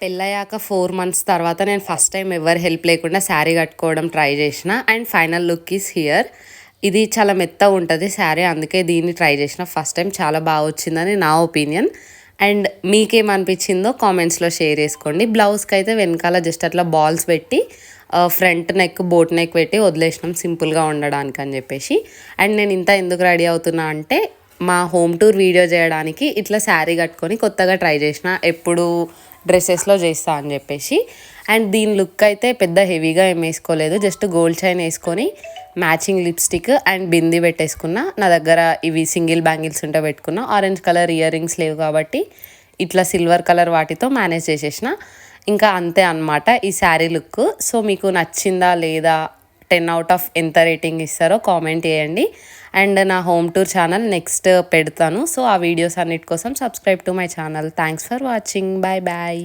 పెళ్ళయ్యాక 4 మంత్స్ తర్వాత నేను ఫస్ట్ టైం ఎవరి హెల్ప్ లేకుండా శారీ కట్టుకోవడం ట్రై చేసిన. And final look is here. ఇది చాలా మెత్తగా ఉంటుంది శారీ, అందుకే దీన్ని ట్రై చేసిన. ఫస్ట్ టైం చాలా బాగా వచ్చిందని నా ఒపీనియన్. అండ్ మీకేమనిపించిందో కామెంట్స్లో షేర్ చేసుకోండి. బ్లౌజ్కి అయితే వెనకాల జస్ట్ అట్లా బాల్స్ పెట్టి ఫ్రంట్ నెక్ బోట్ నెక్ పెట్టి వదిలేసినాం సింపుల్గా ఉండడానికి అని చెప్పేసి. అండ్ నేను ఇంత ఎందుకు రెడీ అవుతున్నా అంటే మా హోమ్ టూర్ వీడియో చేయడానికి ఇట్లా శారీ కట్టుకొని కొత్తగా ట్రై చేసిన. ఎప్పుడు డ్రెస్సెస్లో చేస్తా అని చెప్పేసి. అండ్ దీని లుక్ అయితే పెద్ద హెవీగా ఏం వేసుకోలేదు, జస్ట్ గోల్డ్ చైన్ వేసుకొని మ్యాచింగ్ లిప్స్టిక్ అండ్ బిందీ పెట్టేసుకున్నా. నా దగ్గర ఇవి సింగిల్ బ్యాంగిల్స్ ఉంటే పెట్టుకున్నా. ఆరెంజ్ కలర్ ఇయర్ రింగ్స్ లేవు కాబట్టి ఇట్లా సిల్వర్ కలర్ వాటితో మేనేజ్ చేసేసిన. ఇంకా అంతే అన్నమాట ఈ శారీ లుక్. సో మీకు నచ్చిందా లేదా, 10 out of ఎంత రేటింగ్ ఇస్తారో కామెంట్ చేయండి. అండ్ నా హోమ్ టూర్ ఛానల్ నెక్స్ట్ పెడతాను. సో ఆ వీడియోస్ అన్నిటి కోసం subscribe to my channel. Thanks for watching. Bye bye.